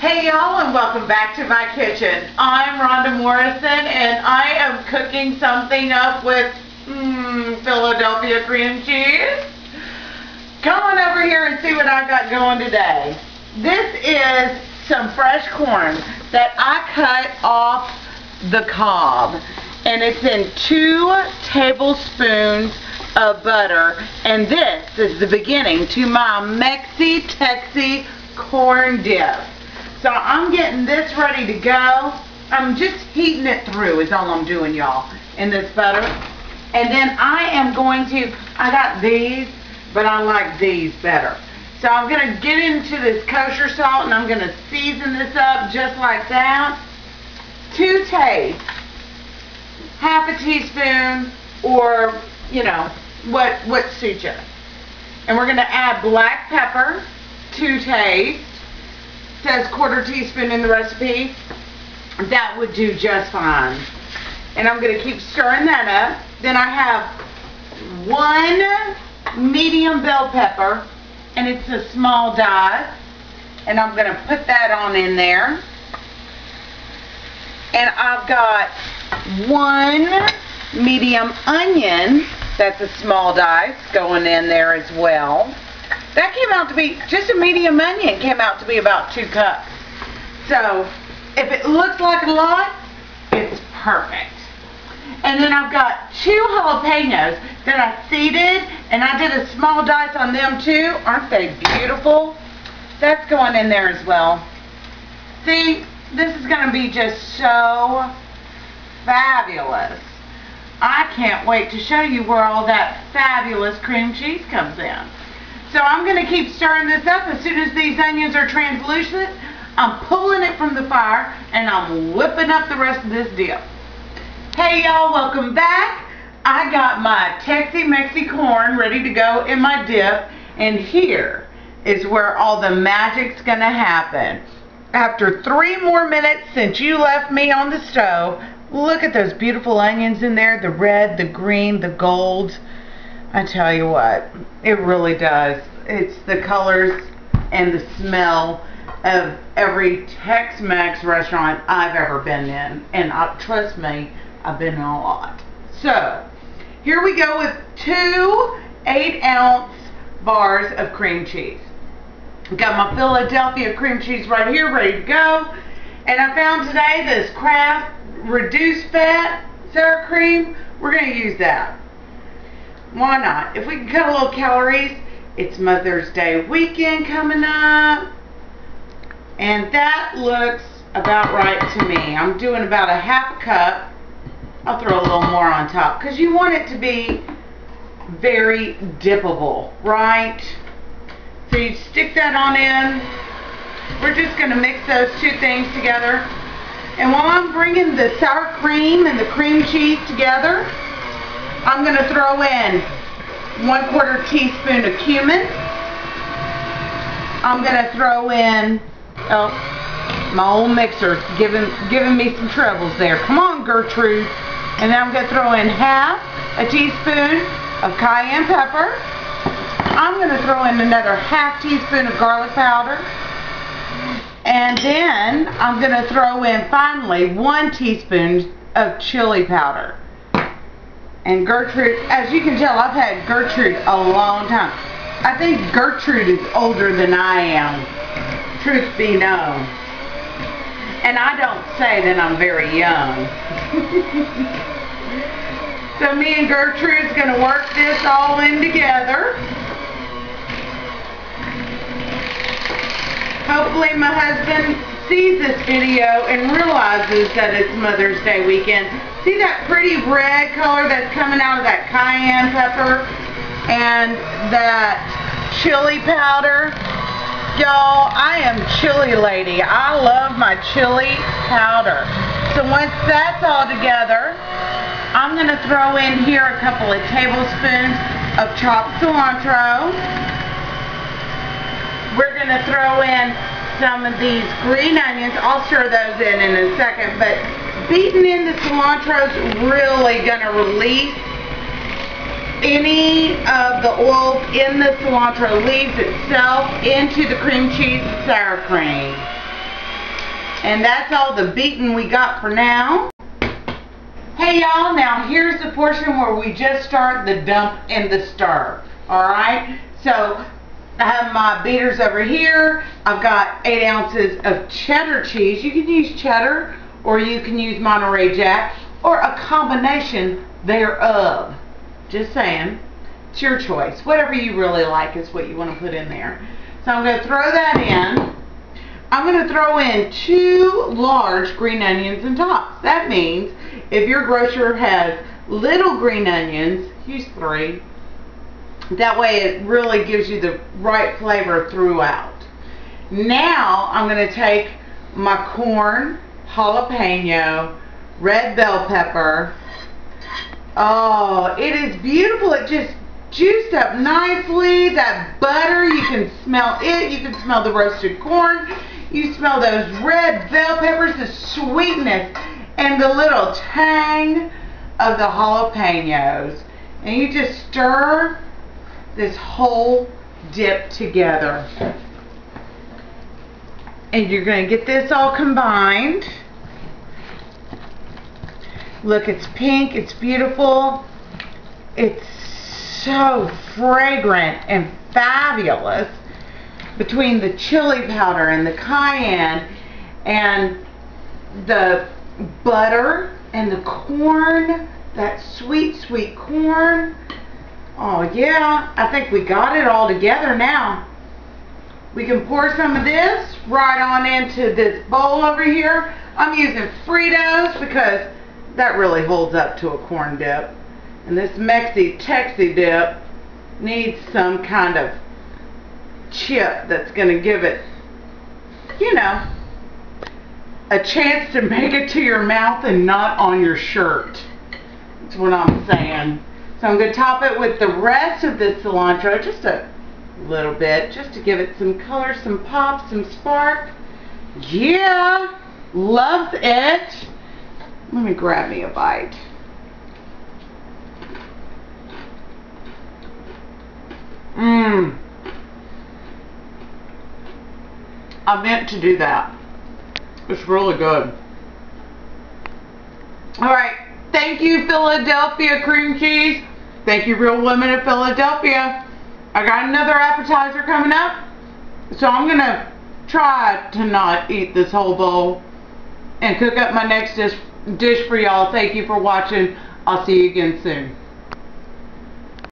Hey y'all, and welcome back to my kitchen. I'm Rhonda Morrison, and I am cooking something up with Philadelphia cream cheese. Come on over here and see what I got going today. This is some fresh corn that I cut off the cob, and it's in 2 tablespoons of butter, and this is the beginning to my Mexi-Texi Corn Dip. So I'm getting this ready to go. I'm just heating it through is all I'm doing, y'all, in this butter. And then I am going to, I got these, but I like these better. So I'm going to get into this kosher salt, and I'm going to season this up just like that. To taste, half a teaspoon, or, you know, what suits you. And we're going to add black pepper to taste. Says 1/4 teaspoon in the recipe. That would do just fine. And I'm going to keep stirring that up. Then I have 1 medium bell pepper, and it's a small dice, and I'm going to put that on in there. And I've got 1 medium onion, that's a small dice, going in there as well. That came out to be, just a medium onion came out to be about 2 cups. So, if it looks like a lot, it's perfect. And then I've got 2 jalapenos that I seeded, and I did a small dice on them too. Aren't they beautiful? That's going in there as well. See, this is going to be just so fabulous. I can't wait to show you where all that fabulous cream cheese comes in. So I'm going to keep stirring this up. As soon as these onions are translucent, I'm pulling it from the fire, and I'm whipping up the rest of this dip. Hey y'all, welcome back. I got my tex-mex corn ready to go in my dip, and here is where all the magic's going to happen. After 3 more minutes since you left me on the stove, look at those beautiful onions in there, the red, the green, the gold. I tell you what, it really does. It's the colors and the smell of every Tex-Mex restaurant I've ever been in. And trust me, I've been in a lot. So, here we go with 2 8-ounce bars of cream cheese. Got my Philadelphia cream cheese right here, ready to go. And I found today this Kraft reduced fat sour cream. We're going to use that. Why not? If we can cut a little calories, it's Mother's Day weekend coming up. And that looks about right to me. I'm doing about a ½ cup. I'll throw a little more on top because you want it to be very dippable, right? So you stick that on in. We're just going to mix those 2 things together. And while I'm bringing the sour cream and the cream cheese together, I'm going to throw in 1/4 teaspoon of cumin. I'm going to throw in, oh, my old mixer giving me some troubles there. Come on, Gertrude. And then I'm going to throw in ½ a teaspoon of cayenne pepper. I'm going to throw in another ½ teaspoon of garlic powder. And then I'm going to throw in finally 1 teaspoon of chili powder. And Gertrude, as you can tell, I've had Gertrude a long time. I think Gertrude is older than I am, truth be known. And I don't say that I'm very young. So me and Gertrude's going to work this all in together. Hopefully my husband sees this video and realizes that it's Mother's Day weekend. See that pretty red color that's coming out of that cayenne pepper and that chili powder? Y'all, I am chili lady. I love my chili powder. So once that's all together, I'm going to throw in here a couple of tablespoons of chopped cilantro. We're going to throw in some of these green onions. I'll stir those in a second, but beating in the cilantro is really going to release any of the oil in the cilantro leaves itself into the cream cheese and sour cream. And that's all the beating we got for now. Hey y'all, now here's the portion where we just start the dump and the stir. Alright? So I have my beaters over here. I've got 8 ounces of cheddar cheese. You can use cheddar or you can use Monterey Jack or a combination thereof. Just saying. It's your choice. Whatever you really like is what you want to put in there. So I'm going to throw that in. I'm going to throw in 2 large green onions and tops. That means if your grocer has little green onions, use 3. That way it really gives you the right flavor throughout. Now I'm going to take my corn, jalapeno, red bell pepper. Oh, it is beautiful. It just juiced up nicely. That butter, you can smell it. You can smell the roasted corn. You smell those red bell peppers, the sweetness and the little tang of the jalapenos. And you just stir this whole dip together. And you're going to get this all combined. Look, it's pink, it's beautiful. It's so fragrant and fabulous. Between the chili powder and the cayenne and the butter and the corn, that sweet, sweet corn. Oh yeah, I think we got it all together now. We can pour some of this right on into this bowl over here. I'm using Fritos because that really holds up to a corn dip. And this Mexi-Texi dip needs some kind of chip that's going to give it, you know, a chance to make it to your mouth and not on your shirt. That's what I'm saying. So I'm going to top it with the rest of the cilantro, just a little bit, just to give it some color, some pop, some spark. Yeah, loves it. Let me grab me a bite. Mmm. I meant to do that. It's really good. Alright, thank you Philadelphia cream cheese. Thank you Real Women of Philadelphia. I got another appetizer coming up, so I'm going to try to not eat this whole bowl and cook up my next dish for y'all. Thank you for watching. I'll see you again soon.